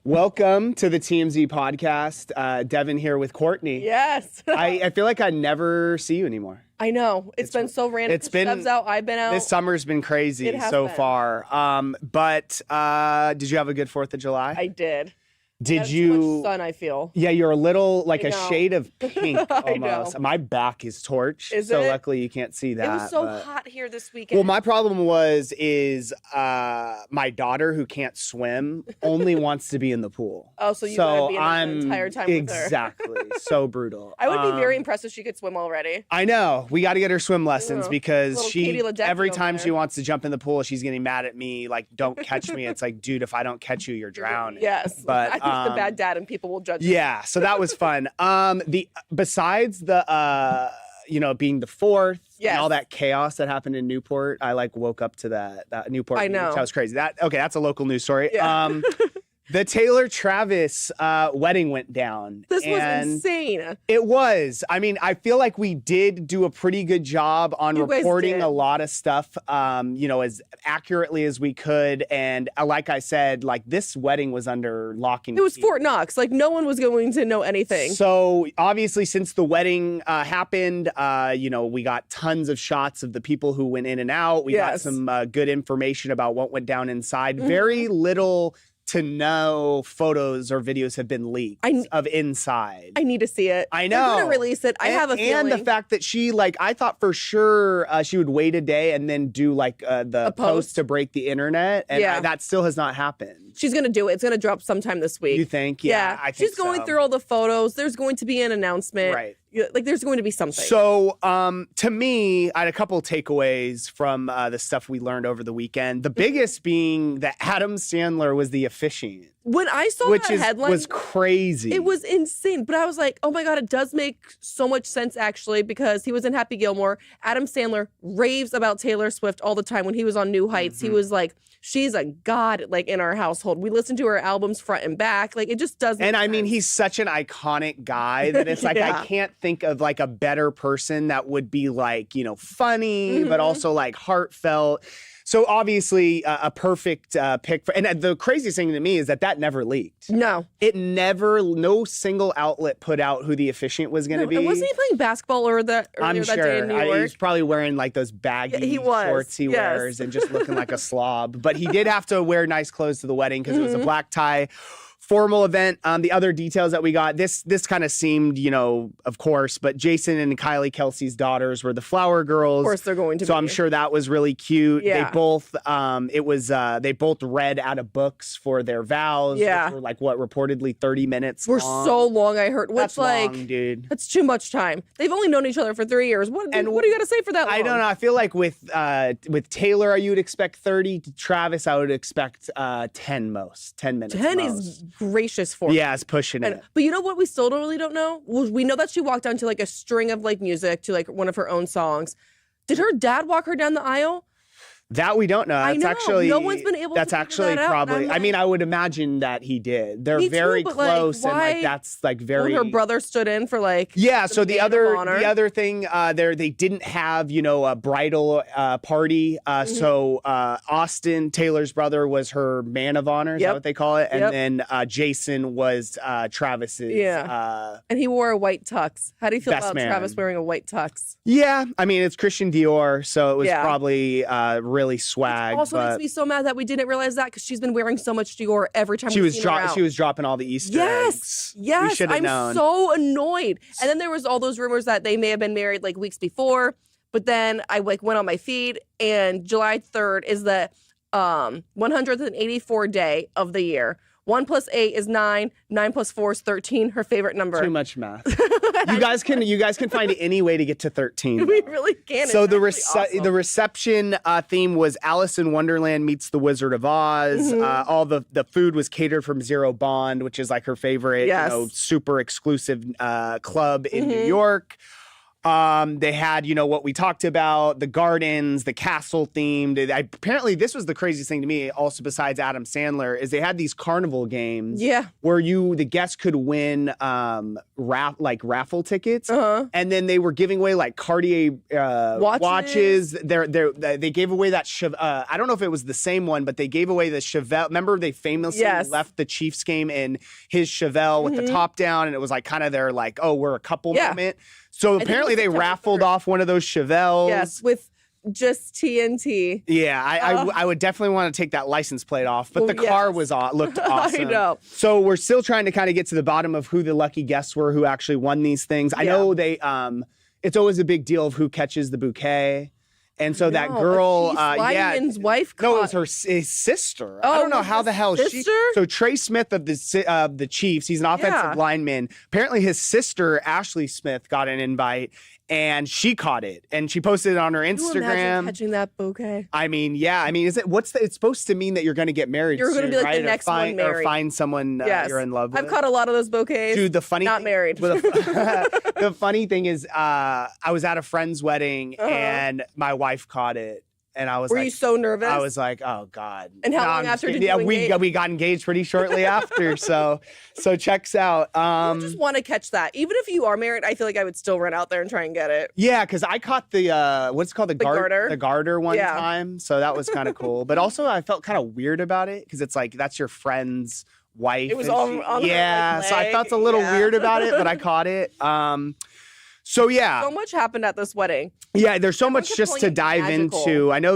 Welcome to the TMZ podcast. Devin here with Courtney. Yes. I feel like I never see you anymore. I know. It's been so random. It's been Stubbs out. I've been out. This summer's been crazy so far. But did you have a good 4th of July? I did. Did you? Too much sun, I feel. Yeah, you're a little like a shade of pink almost. know. My back is torched. Is so it? luckily you can't see that. It was so hot here this weekend. Well, my problem is my daughter who can't swim only wants to be in the pool. Oh, so you gotta be in there the entire time with her. Exactly. So brutal. I would be very impressed if she could swim already. I know. We got to get her swim lessons because Little Katie every Ledecky time over she there. wants to jump in the pool, she's getting mad at me like, don't catch me. It's like, dude, if I don't catch you, you're drowning. Yes. But I think the bad dad and people will judge you. yeah, so that was fun. Besides the being the 4th and all that chaos that happened in Newport, I like woke up to that Newport. I know. That was crazy. That's a local news story. Yeah. The Taylor Travis wedding went down. This was insane. It was. I mean, I feel like we did do a pretty good job on reporting a lot of stuff, as accurately as we could. And like I said, like this wedding was under lock and key. It was Fort Knox. Like no one was going to know anything. So obviously, since the wedding happened, we got tons of shots of the people who went in and out. We got some good information about what went down inside. Very little to no photos or videos have been leaked of inside. I need to see it. I know. They're going to release it. I have a feeling. And the fact that she, I thought for sure she would wait a day and then do the post to break the internet. And that still has not happened. She's going to do it. It's going to drop sometime this week. You think? Yeah, I think she's going through all the photos. There's going to be an announcement. Right. Like there's going to be something. So to me, I had a couple of takeaways from the stuff we learned over the weekend. The biggest being that Adam Sandler was the officiant. When I saw that headline, was crazy. It was insane. But I was like, oh my God, it does make so much sense actually, because he was in Happy Gilmore. Adam Sandler raves about Taylor Swift all the time. When he was on New Heights, he was like, she's a god like in our household. We listen to her albums front and back. Like it just doesn't. And I mean, he's such an iconic guy that it's like I can't think of like a better person that would be like, funny, but also like heartfelt. So obviously a perfect pick. And the craziest thing to me is that never leaked. No. No single outlet put out who the officiant was going to be. And wasn't he playing basketball earlier that day in New York? He was probably wearing like those baggy shorts he wears and just looking like a slob. But he did have to wear nice clothes to the wedding because it was a black tie. Formal event. The other details that we got, this kind of seemed, of course, but Jason and Kylie Kelce's daughters were the flower girls. Of course they're going to be. So I'm sure that was really cute. Yeah. They both, they both read out of books for their vows. Yeah. Which were reportedly 30 minutes long. So long, I heard. Which that's long, dude. That's too much time. They've only known each other for 3 years. What do you got to say for that long? I don't know. I feel like with Taylor, you would expect 30. Travis, I would expect 10 most. 10 minutes 10 most. Is gracious for her. Yeah, it's pushing it. But you know what we still really don't know? Well, we know that she walked down to like a string of like music to like one of her own songs. Did her dad walk her down the aisle? That we don't know. That's actually no one's been able. That's to actually that probably. like, I mean, I would imagine that he did. They're me very too, but, close, like, and that's very. Her brother stood in for like. Yeah. So the other thing they didn't have a bridal party. So Austin, Taylor's brother, was her man of honor. Is that what they call it? And then Jason was Travis's. Yeah. And he wore a white tux. How do you feel about Travis wearing a white tux? Yeah. I mean, it's Christian Dior, so it was probably really swag. It also makes me so mad that we didn't realize that because she's been wearing so much Dior every time she was dropping all the Easter eggs. Yes, we should have known. I'm so annoyed. And then there was all those rumors that they may have been married like weeks before. But then I went on my feed, and July 3rd is the 184th day of the year. 1 + 8 is 9. 9 + 4 is 13. Her favorite number. Too much math. You guys can find any way to get to 13. We really can. So the reception theme was Alice in Wonderland meets the Wizard of Oz. All the food was catered from Zero Bond, which is like her favorite, super exclusive club in New York. They had, what we talked about, the gardens, the castle themed. Apparently, this was the craziest thing to me, also besides Adam Sandler, is they had these carnival games where the guests could win raffle tickets. And then they were giving away like Cartier watches. They gave away that, I don't know if it was the same one, but they gave away the Chevelle. Remember they famously left the Chiefs game in his Chevelle with the top down, and it was like kind of their like, oh, we're a couple moment. So apparently they raffled off one of those Chevelles. Yes, with just TNT. Yeah, I would definitely want to take that license plate off, but the car looked awesome. I know. So we're still trying to kind of get to the bottom of who the lucky guests were who actually won these things. I know it's always a big deal of who catches the bouquet. And so that girl, Lyman's wife. No, it was his sister. I don't know how the hell she. So Trey Smith of the Chiefs, he's an offensive lineman. Apparently, his sister Ashley Smith got an invite, and she caught it, and she posted it on her Instagram. Can you imagine catching that bouquet? I mean, is it? It's supposed to mean that you're going to get married. You're going to be like right? the next one married, or find someone you're in love with. I've caught a lot of those bouquets. Dude, the funny not married. The funny thing is, I was at a friend's wedding, and my wife caught it. And I was Were you so nervous? I was like, oh God. And how long after did you engage? we got engaged pretty shortly after. So checks out. I just want to catch that. Even if you are married, I feel like I would still run out there and try and get it. Yeah, because I caught the what's it called? The garter. The garter one time. So that was kind of cool. But also I felt kind of weird about it because it's like that's your friend's wife. It was on her, like, so I felt a little weird about it, but I caught it. So much happened at this wedding. Yeah, there's so much just to dive into. I know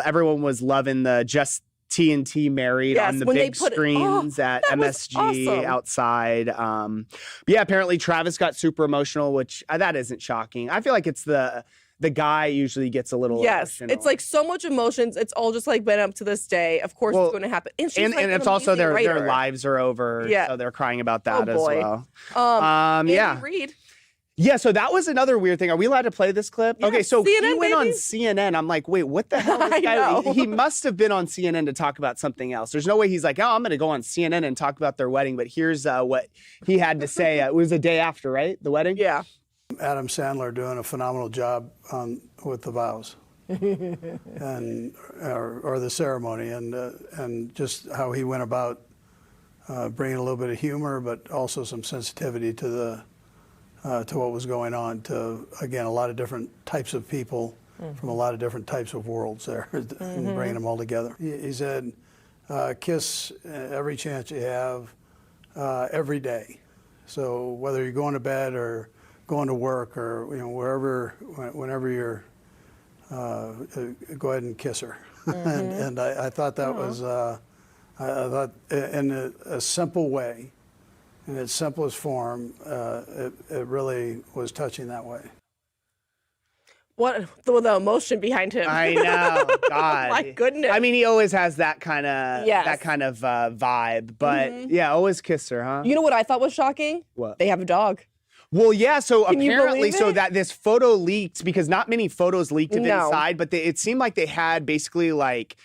everyone was loving the Just TNT Married on the big screens at MSG outside. Apparently Travis got super emotional, which that isn't shocking. I feel like it's the guy usually gets a little emotional. It's like so much emotions. It's all just like been up to this day. Of course it's going to happen. And it's also their lives are over. So they're crying about that as well. Andy Reid. Yeah, so that was another weird thing. Are we allowed to play this clip? Yeah, okay, so CNN, he went on CNN. I'm like, wait, what the hell? This guy, he must have been on CNN to talk about something else. There's no way he's like, oh, I'm going to go on CNN and talk about their wedding. But here's what he had to say. It was the day after, right? The wedding? Yeah. Adam Sandler doing a phenomenal job with the vows and or the ceremony and just how he went about bringing a little bit of humor, but also some sensitivity to what was going on, to, again, a lot of different types of people from a lot of different types of worlds there, and bringing them all together. He said, kiss every chance you have, every day. So whether you're going to bed or going to work or whenever you're, go ahead and kiss her. And I thought that was, I thought in a simple way, in its simplest form, it really was touching that way. What the emotion behind him? I know, God. My goodness. I mean, he always has that kind of vibe, but always kiss her, huh? You know what I thought was shocking? What? They have a dog. Well, yeah. So apparently, that this photo leaked because not many photos leaked of inside, but it seemed like they had basically like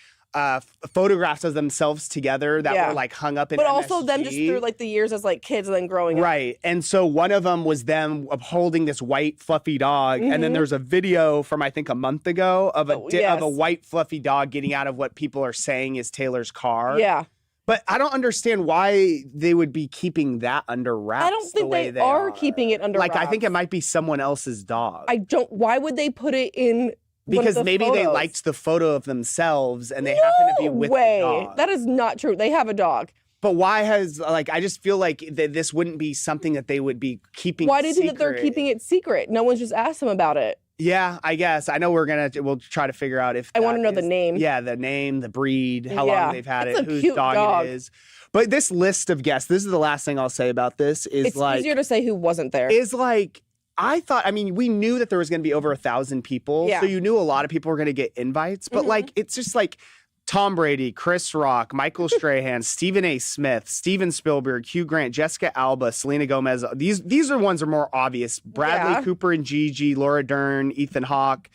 photographs of themselves together that were like hung up in but MSG. Also them just through like the years as like kids and then growing up. Right. And so one of them was them holding this white fluffy dog. And then there's a video from I think a month ago of a white fluffy dog getting out of what people are saying is Taylor's car. Yeah. But I don't understand why they would be keeping that under wraps. I don't think they are keeping it under wraps. Like I think it might be someone else's dog. Why would they put it in because maybe they liked the photo of themselves and they happen to be with the dog. That is not true. They have a dog. But why has, like, I just feel like this wouldn't be something that they would be keeping Why do you think that they're keeping it secret? No one's just asked them about it. Yeah, I guess. I know we'll try to figure out if I want to know the name. Yeah, the name, the breed, how long they've had it's it, whose cute dog it is. But this list of guests, this is the last thing I'll say about this, is it's easier to say who wasn't there. Is like, I mean, we knew that there was going to be over 1,000 people. Yeah. So you knew a lot of people were going to get invites. But like, it's just like Tom Brady, Chris Rock, Michael Strahan, Stephen A. Smith, Steven Spielberg, Hugh Grant, Jessica Alba, Selena Gomez. These are ones that are more obvious. Bradley Cooper and Gigi, Laura Dern, Ethan Hawke,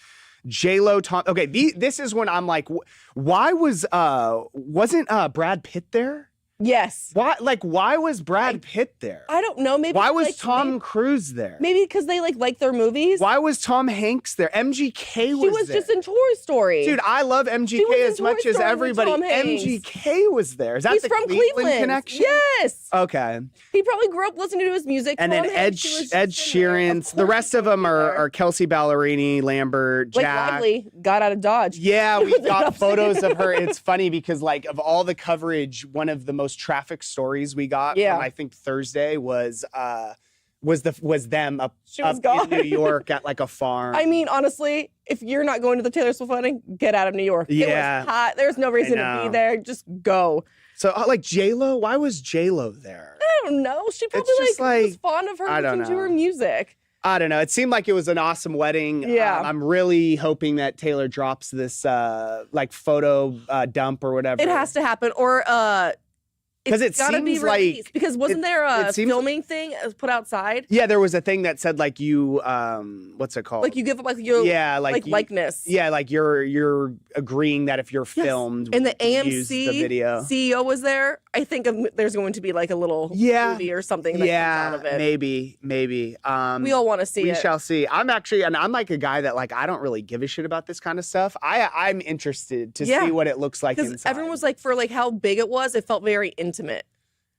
J-Lo, Tom. Okay, this is when I'm like, why wasn't Brad Pitt there? Yes. Why was Brad Pitt there? I don't know. Maybe why was Tom Cruise there? Maybe because they like their movies. Why was Tom Hanks there? MGK was there. She was just in Toy Story. Dude, I love MGK as much as everybody. MGK was there. Is that He's the from Cleveland connection? Yes. Okay. He probably grew up listening to his music. And then Ed Sheeran. The rest of them are Kelce Ballerini, Lambert, Jack. Lively got out of Dodge. Yeah, we got photos of her. It's funny because like of all the coverage, one of the most traffic stories we got from I think Thursday was them up in New York at like a farm. I mean, honestly, if you're not going to the Taylor Swift wedding, get out of New York. Yeah. It was hot. There's no reason to be there. Just go. So like J-Lo, why was J-Lo there? I don't know. She probably was fond of her listening to her music. I don't know. It seemed like it was an awesome wedding. Yeah. I'm really hoping that Taylor drops this like photo dump or whatever. It has to happen. Or because it gotta be seems like because wasn't there a filming thing put outside? Yeah, there was a thing that said like you what's it called? Like you give up like your likeness. Yeah, like you're agreeing that if you're filmed, and the use the video. CEO was there. I think there's going to be like a little movie or something that comes out of it. Maybe. We all want to see it. We shall see. I'm like a guy that like I don't really give a shit about this kind of stuff. I'm interested to see what it looks like inside. Everyone was like, for like how big it was, it felt very intimate.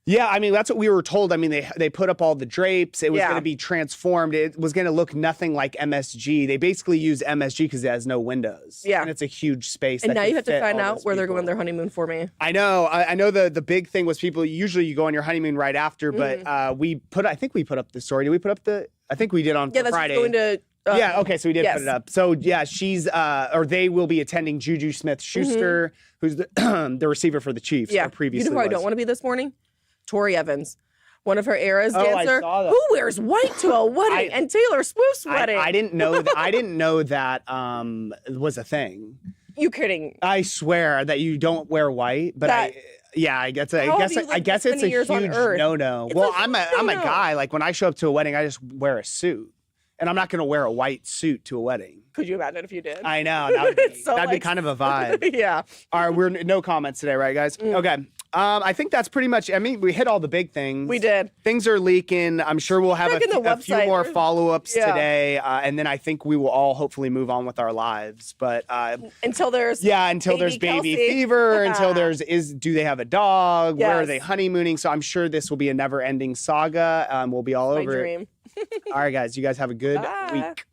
Yeah, I mean, that's what we were told. I mean, they put up all the drapes. It was going to be transformed. It was going to look nothing like MSG. They basically use MSG because it has no windows. Yeah. And it's a huge space. And now you have to find out where they're going on their honeymoon for me. I know. I know the big thing was usually you go on your honeymoon right after, but I think we put up the story. Did we put up I think we did on Friday. Going to... yeah, okay, so we did put it up. So, yeah, she's, or they will be attending Juju Smith-Schuster, who's the receiver for the Chiefs. Yeah, previously you know who I don't want to be this morning? Tori Evans, one of her era's dancer, who wears white to a wedding and Taylor Swift's wedding. I didn't know that. I didn't know that was a thing. You kidding? I swear that you don't wear white, but I guess it's a huge no-no. Well, I'm a guy. Like when I show up to a wedding, I just wear a suit. And I'm not going to wear a white suit to a wedding. Could you imagine if you did? I know. That'd be kind of a vibe. Yeah. All right. We're no comments today, right, guys? Okay. I think that's pretty much, I mean, we hit all the big things. We did. Things are leaking. I'm sure we'll have a few more follow-ups today. And then I think we will all hopefully move on with our lives. But until there's baby fever, until do they have a dog? Yes. Where are they honeymooning? So I'm sure this will be a never-ending saga. We'll be all over it. All right, guys. You guys have a good week.